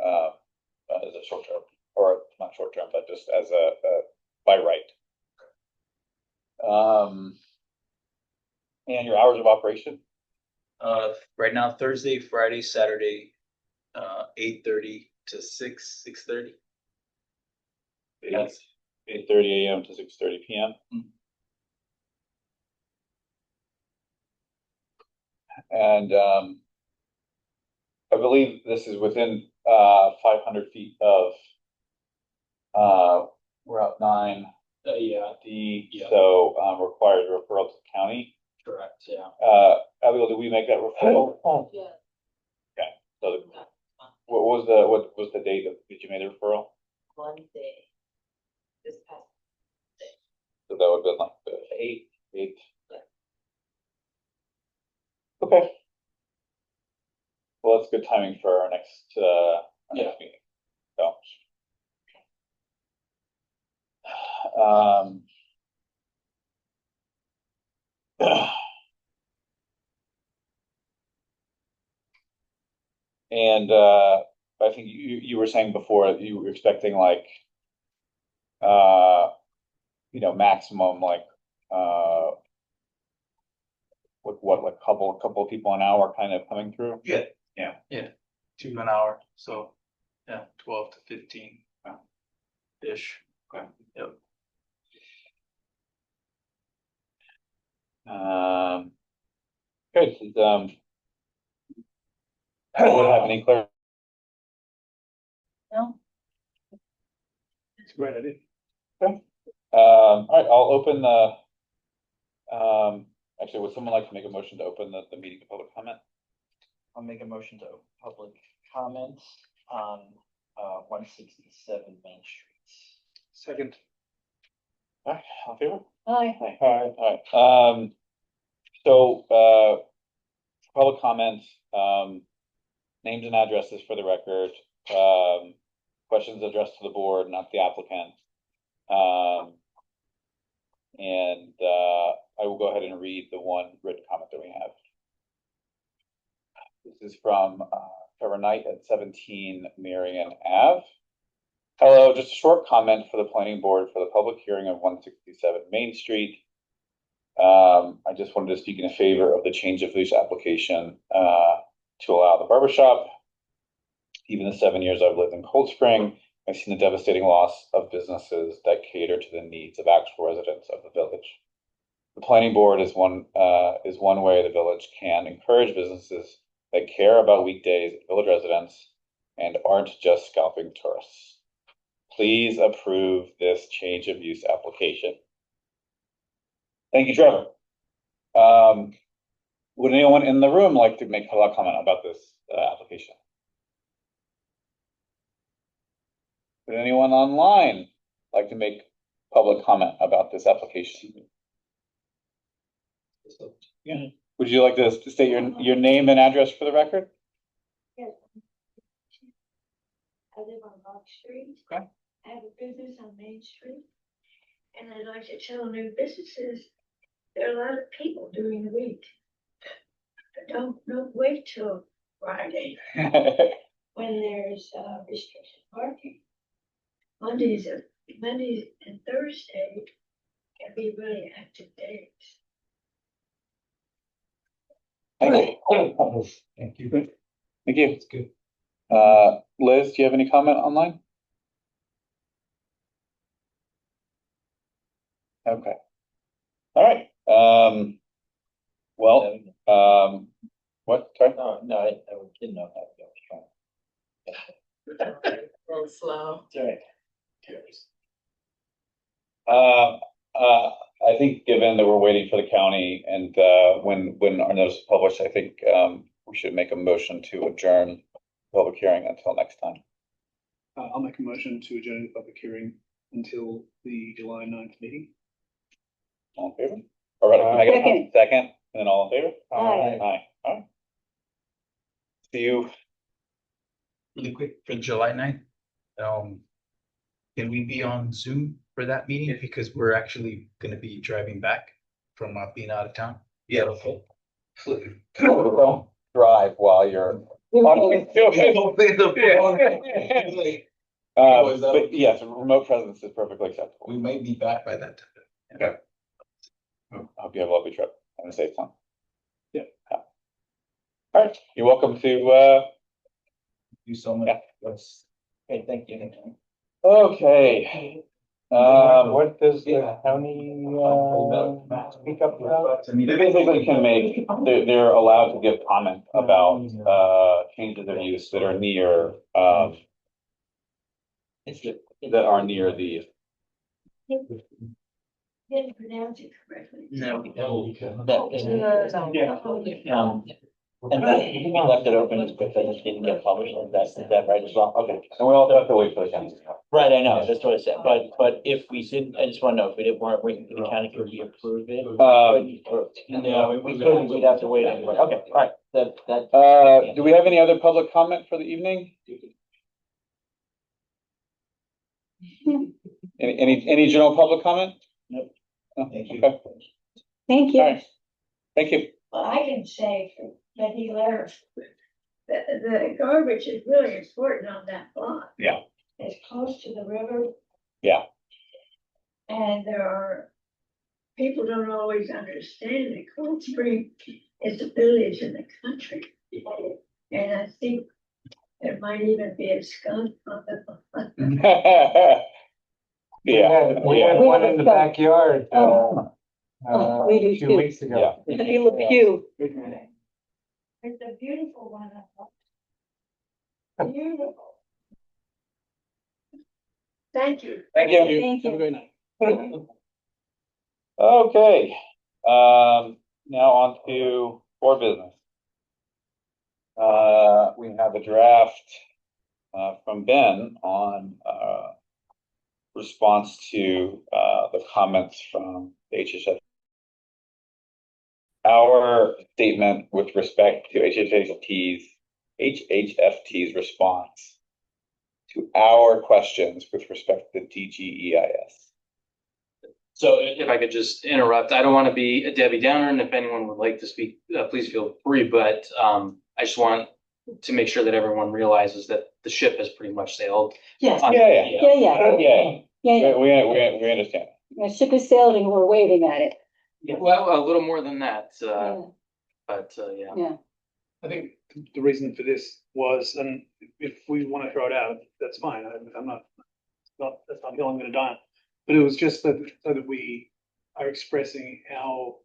as a short term, or not short term, but just as by right. And your hours of operation? Right now, Thursday, Friday, Saturday, 8:30 to 6:30. That's 8:30 AM to 6:30 PM. And, I believe this is within, 500 feet of, Route 9. Yeah, D, Yeah. so, requires referral to the county. correct, yeah. Abigail, did we make that referral? Yeah. So what was the date that you made the referral? Monday. This past. So that would have been like the eight. Yeah. Okay. Well, that's good timing for our next, meeting. So. Um. And, I think you were saying before, you were expecting like, maximum like, like couple of people an hour kind of coming through? Yeah. Yeah. 2 an hour, so, yeah, 12 to 15. Ish. Okay. Yep. Good, would have any clear? No? It's a great idea. All right, I'll open actually, would someone like to make a motion to open the meeting to public comment? I'll make a motion to open public comments on 167 Main Street. Second. All right, all in favor? Hi. All right. So, public comments, names and addresses for the record, questions addressed to the board, not the applicant. And, I will go ahead and read the one written comment that we have. This is from, Trevor Knight at 17 Marion Ave. Hello, just a short comment for the planning board for the public hearing of 167 Main Street. I just wanted to speak in favor of the change of use application, to allow the barber shop. Even the 7 years I've lived in Cold Spring, I've seen the devastating loss of businesses that cater to the needs of actual residents of the village. The planning board is one way the village can encourage businesses that care about weekdays and village residents and aren't just scalping tourists. Please approve this change of use application. Thank you, Trevor. Would anyone in the room like to make a comment about this application? Would anyone online like to make public comment about this application? Yeah. Would you like to state your name and address for the record? Yes. I live on Rock Street. Okay. I have a business on Main Street. And I'd like to tell new businesses, there are a lot of people during the week. Don't wait till Friday when there's restricted parking. Mondays and Thursday can be really active days. Thank you. Thank you. Thank you. It's good. Liz, do you have any comment online? Okay. All right. Well, what? Sorry? No, I didn't know that. I was trying. Real slow. It's all right. I think given that we're waiting for the county and, when our notice is published, I think, we should make a motion to adjourn the public hearing until next time. I'll make a motion to adjourn the public hearing until the July 9th meeting. All in favor? All right, can I get a second, and then all in favor? Aye. Aye. All right. See you. Really quick, for July 9th, can we be on Zoom for that meeting? Because we're actually gonna be driving back from being out of town. Yeah, okay. Don't drive while you're. But yes, remote presence is perfectly acceptable. We may be back by that time. Okay. I hope you have a lovely trip and a safe one. Yeah. All right, you're welcome to, You so much. Yeah. Yes. Okay, thank you. okay. What does the county, speak up about? They basically can make, they're allowed to give comment about, changes of use that are near, that are near the. Didn't pronounce it correctly. No, and then we left it open because it didn't get published, is that right as well? Okay. And we also have to wait for the county. Right, I know, that's what I said, but if we did, I just wanna know, if we didn't, weren't waiting for the county, could we approve it? No, we couldn't, we'd have to wait anyway, okay, all right, that. Do we have any other public comment for the evening? Any general public comment? Nope. Oh, Thank you. okay. Thank you. All right. Thank you. Well, I can say for Betty Lair, the garbage is really important on that block. Yeah. It's close to the river. Yeah. And people don't always understand that Cold Spring is a village in the country. And I think there might even be a skunk on the. We had one in the backyard, We do a few too. weeks ago. Pew Le Pew. It's a beautiful one. Beautiful. Thank you. Thank you. Thank Have a you. great night. Okay, now on to board business. We have a draft, from Ben on, response to, the comments from HHS. Our statement with respect to HHFT's response to our questions with respect to DGEIS. So if I could just interrupt, I don't want to be a Debbie Downer, and if anyone would like to speak, please feel free, but I just want to make sure that everyone realizes that the ship has pretty much sailed. Yes. Yeah. Yeah. We understand. The ship is sailed and we're waving at it. Well, a little more than that, Yeah. but yeah. Yeah. I think the reason for this was, and if we want to throw it out, that's fine. I'm not, that's not the hill I'm going to die on. But it was just so that we are expressing our,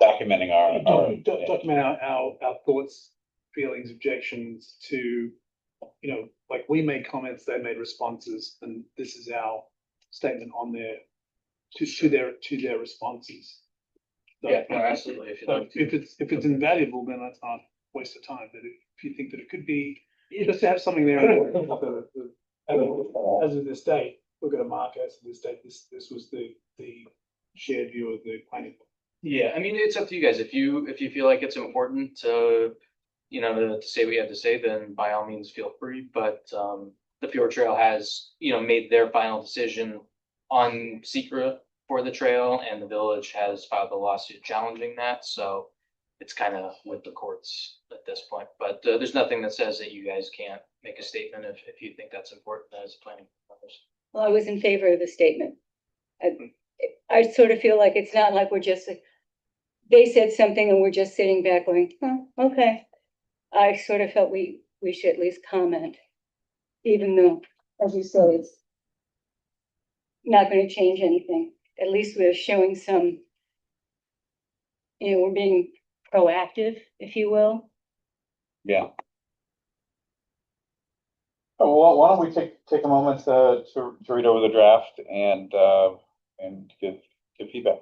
Documenting document our thoughts, feelings, objections to, like we made comments, they made responses, and this is our statement on their, to their responses. So, Yeah, no, absolutely. So if it's invaluable, then that's not a waste of time. But if you think that it could be, just to have something there, as of this date, we're going to mark as of this date, this was the shared view of the planning board. Yeah, I mean, it's up to you guys. If you feel like it's important to, to say what you have to say, then by all means feel free. But the Fjord Trail has, made their final decision on secret for the trail, and the village has filed a lawsuit challenging that. So it's kind of with the courts at this point. But there's nothing that says that you guys can't make a statement if you think that's important as planning members. Well, I was in favor of the statement. I sort of feel like it's not like we're just, they said something and we're just sitting back going, oh, okay. I sort of felt we should at least comment, even though, as you said, it's not going to change anything. At least we're showing some, we're being proactive, if you will. Yeah. Oh, well, why don't we take a moment to read over the draft and give feedback.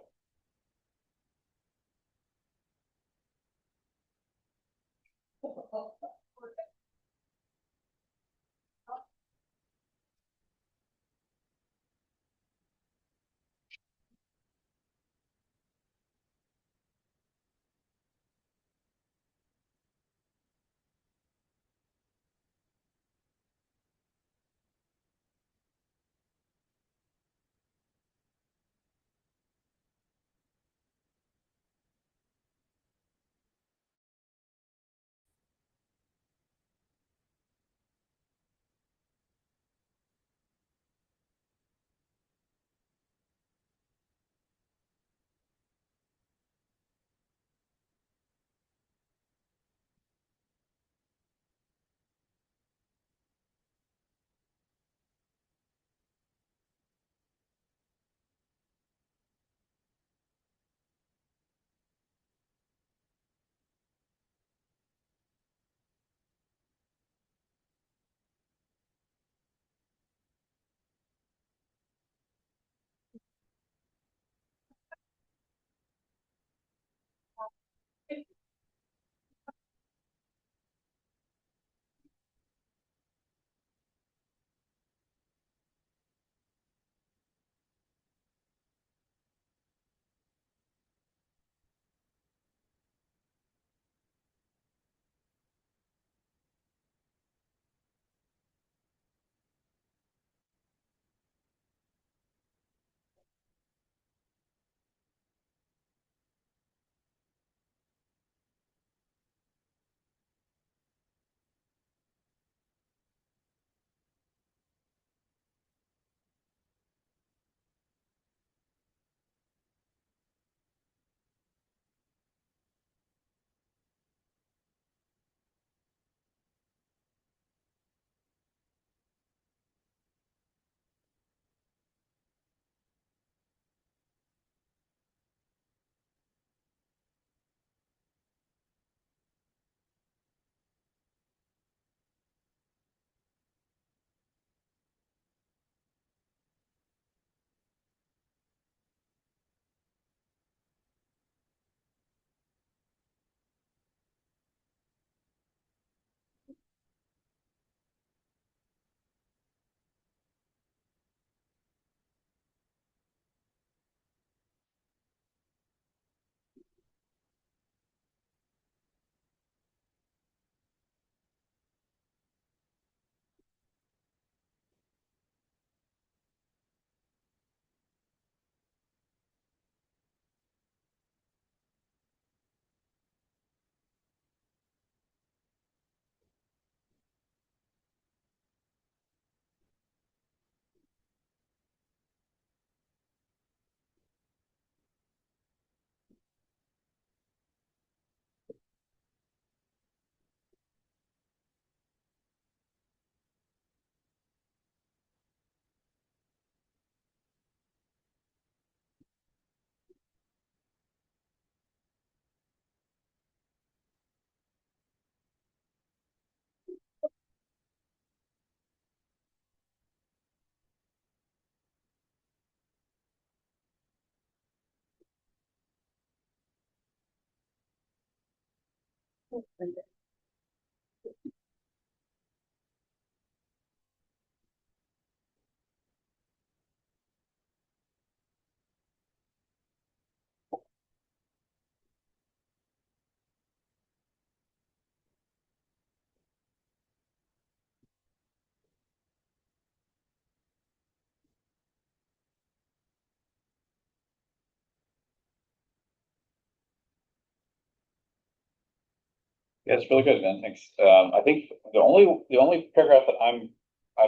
Yeah, it's really good, man. Thanks. I think the only paragraph that I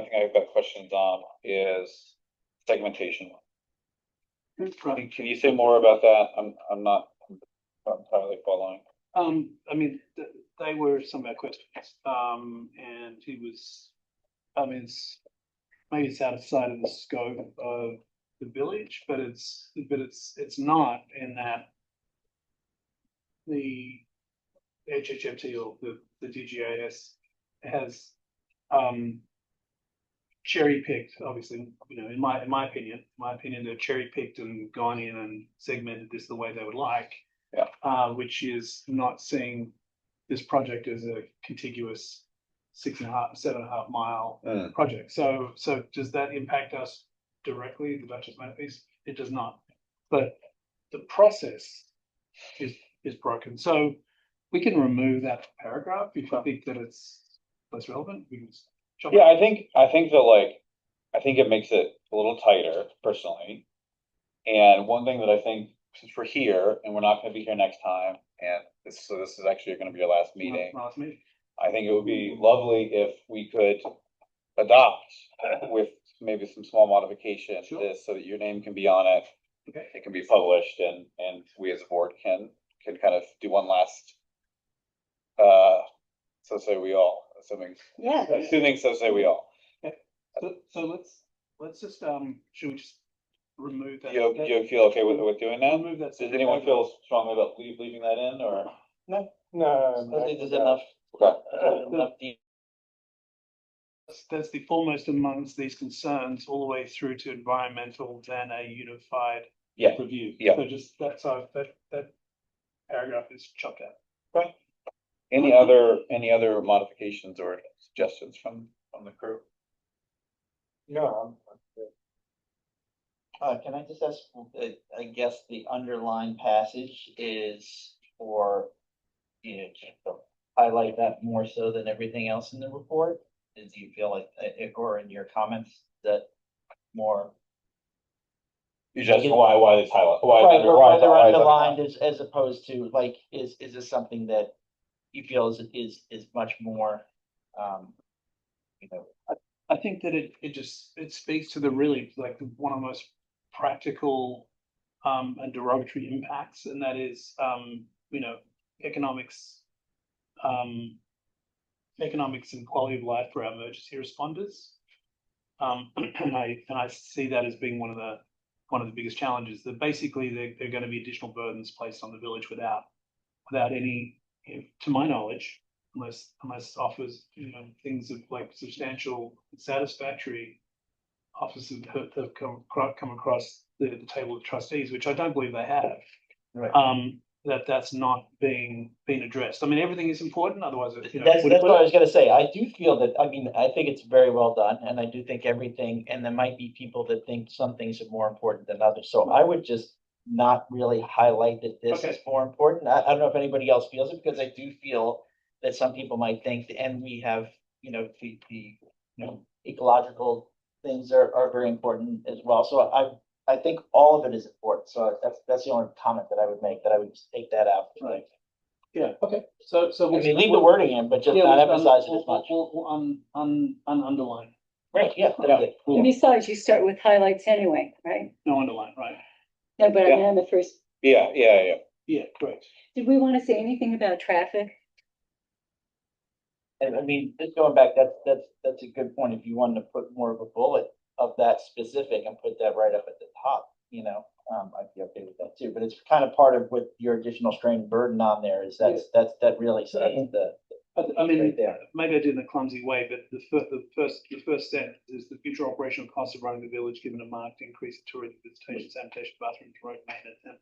think I've got questions on is segmentation. Can you say more about that? I'm not entirely following. I mean, they were some of our questions. And he was, I mean, maybe it's outside of the scope of the village, but it's not in that the HHMT or the DGAS has cherry picked, obviously, you know, in my opinion, they've cherry picked and gone in and segmented this the way they would like. Yeah. Which is not seeing this project as a contiguous 7.5 mile project. So does that impact us directly, the Duchess Masterpiece? It does not. But the process is broken. So we can remove that paragraph if I think that it's less relevant. We can just chop it. Yeah, I think that I think it makes it a little tighter personally. And one thing that I think, since we're here and we're not going to be here next time, and this is actually going to be our last meeting. Last meeting. I think it would be lovely if we could adopt with maybe some small modification this, so that your name can be on it. Okay. It can be published, and we as a board can kind of do one last. So say we all, assuming so say we all. Okay. So let's just should we just remove that? You feel okay with doing that? Remove that. Does anyone feel strongly about leaving that in, or? No. I think there's enough. Okay. That's the foremost amongst these concerns, all the way through to environmental, then a unified review. Yeah. So just that paragraph is chopped out. Right. Any other modifications or suggestions from the crew? No, Can I just ask, I guess the underlined passage is for, you know, to highlight that more so than everything else in the report? Do you feel like, or in your comments, that more? You just why it's highlighted, Right, why they're it's underlined as opposed to, like, is this something that you feel is much more, you know? I think that it speaks to the really, like, one of the most practical and derogatory impacts, and that is you know, economics and quality of life for our emergency responders. And I see that as being one of the biggest challenges, that basically they're going to be additional burdens placed on the village without any, to my knowledge, unless offers, you know, things of like substantial, satisfactory offers have come across the table of trustees, which I don't believe they have. Right. That's not being addressed. I mean, everything is important. Otherwise, you know, that's what I was gonna say. I do feel that, I mean, I think it's very well done, and I do think everything, and there might be people that think some things are more important than others. So I would just not really highlight that this is more important. I don't know if anybody else feels it, because I do feel that some people might think, and we have, you know, the you know, ecological things are very important as well. So I think all of it is important. So that's the only comment that I would make, that I would just take that out. Right. Yeah. Okay. So I mean, leave the wording in, but just not emphasize it as much. We'll underline. Right. Yeah. That's it. And besides, you start with highlights anyway, right? No, underline. Right. No, but I mean, on the first, Yeah, correct. did we want to say anything about traffic? And I mean, just going back, that's a good point. If you wanted to put more of a bullet of that specific and put that right up at the top, you know, I'd be okay with that too. But it's kind of part of what your additional strain and burden on there is. That really sets the. I mean, right there. maybe I did in a clumsy way, but the first step is the future operational costs of running the village, given a marked increase in tourism visitation, sanitation, bathroom, road maintenance, and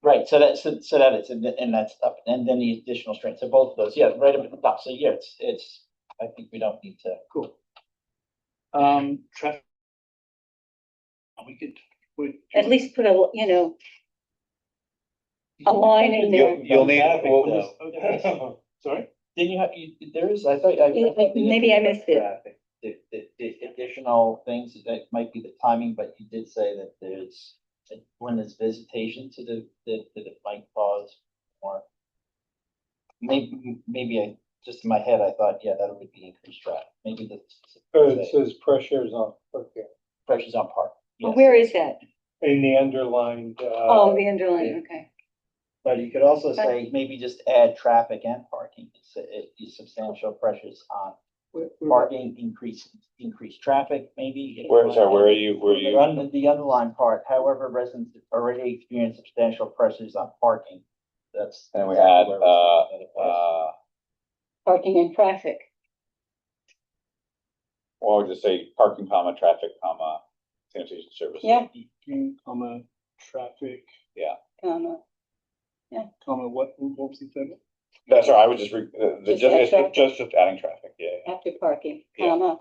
Right, so that is, and that's up, and then the additional strength, so both of those, yeah, right up at the top, so yeah, it's, I think we don't need to. Cool. Traffic. We At least put a, you know, a line in there. You'll need, well, Okay. Sorry? Didn't you have, there is, I thought. Maybe I missed it. The additional things, that might be the timing, but you did say that there's, when there's visitation to that it might cause more. Maybe I, just in my head, I thought, yeah, that would be increased traffic, maybe It says pressures on, okay, pressures on park. Well, Yes. where is that? in the underlined, Oh, the underline, okay. But you could also say, maybe just add traffic and parking, it's substantial pressures on parking, increased traffic, maybe. if you where, want sorry, to- where are you, The underlying part, however, residents already experience substantial pressures on parking, that's. and we exactly add, where we're saying that it was. Parking and traffic, or just say parking, comma, traffic, comma, sanitation services. yeah, Comma, traffic, comma, comma, what was the third one? That's right, I would just Just add traffic. just adding traffic, yeah. after parking, Yeah. comma.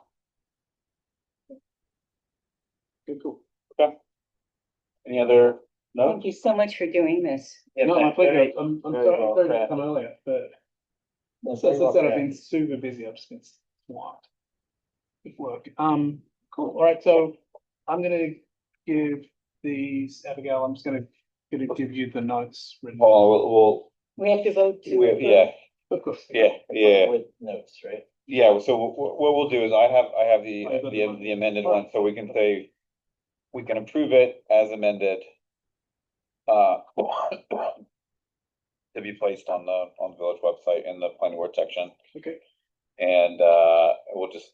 Okay, cool. Any other notes? Thank you so much for doing this. Yeah, No, my very- pleasure. I'm very sorry, well sorry to crafted. come earlier, but That's as very I said, well I've been crafted. super busy. I've just been swamped with work. Cool. All right, so I'm gonna give these, Abigail, I'm just gonna give you the notes. written. Oh, We have to vote to. we'll, yeah, Of course. yeah. With notes, right? Yeah, so what we'll do is I have the, Oh, you got the one. the amended one, so we can say, we can approve it as amended. To be placed on the village website in the planning board section, Okay. and, we'll just,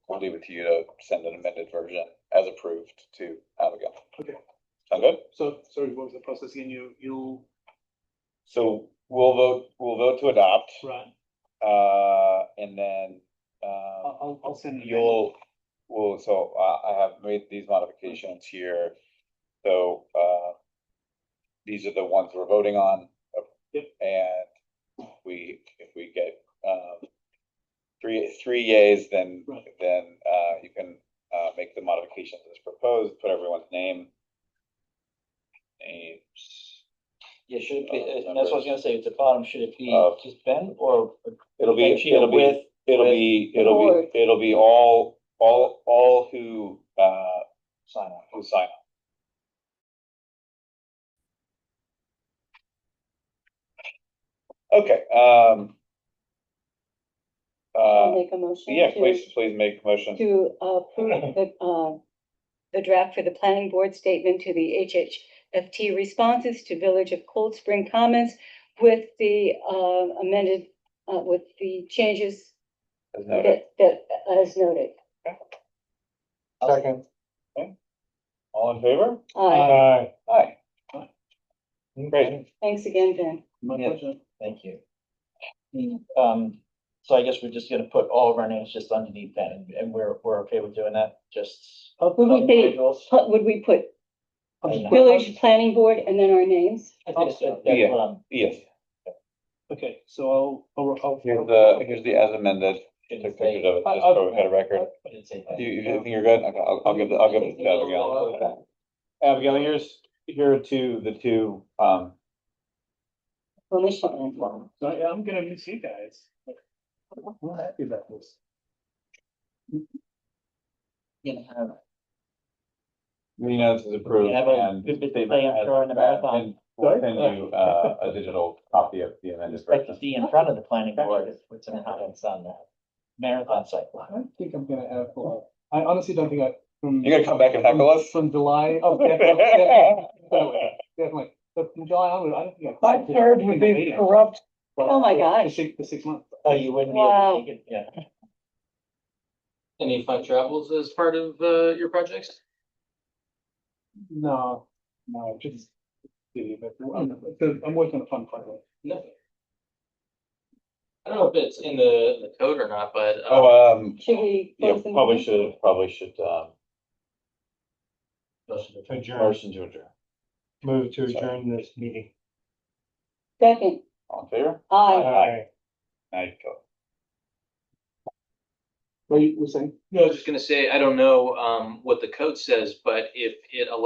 we'll leave it to you to send an amended version as approved to Abigail. Okay. Sound good? So, sorry, what was the process again? You'll, So we'll vote to adopt, right, and then, I'll send. an so I have made these modifications here. So, these are the ones we're voting on. Yep. And if we get, three yays, then, Right. you can, make the modifications as proposed, put everyone's names. Yeah, should it be, that's what I was gonna say, at the bottom, should it be just Ben, or? It'll be, Actually, with- it'll be all who, Sign on. who sign up. Okay, I'll make a motion. yeah, to- please make a motion. To approve the draft for the planning board statement to the HHFT responses to Village of Cold Spring comments with the amended, with the changes As noted. that as noted. second. All in favor? Aye. Aye. Great. Thanks again, Ben. My Yeah. pleasure. Thank you. So I guess we're just gonna put all of our names just underneath that, and we're okay with doing that, just. Would we say, individuals? would we put Village Planning Board and then our names? I think that's Yeah. what I'm. Yes, Okay, so I'll. here's the as amended. Took Should pictures say- of it, just so we got a record. I didn't say. You think you're good? Okay, I'll give it to Abigail. Abigail, here are the two, Permission. So yeah, I'm gonna miss you guys. I'm not happy about this. Gonna have. This is approved You have a and. good bit to statement play, I'm as- sure, in the marathon. and We'll send you, a digital copy of the amended Expect to version. see in front of the planning board with some comments on that marathon site. I don't think I'm gonna have, I honestly don't think from. You're gonna come back and heckle us? From July, oh, definitely. But from July onward, I don't think. My third would be corrupt. Oh my gosh. For 6 months. Oh, you wouldn't be able to Wow. take it, yeah. Any fun travels as part of your projects? No, just. But I'm working on a fun project. No. I don't know if it's in the code or not, but Should we? Yeah, close the meeting? probably should, motion to Adjourn. motion to adjourn. Move to adjourn this meeting. Second, All in favor? aye. Now you go. What you were saying? No, I was just gonna say, I don't know, what the code says, but if it allows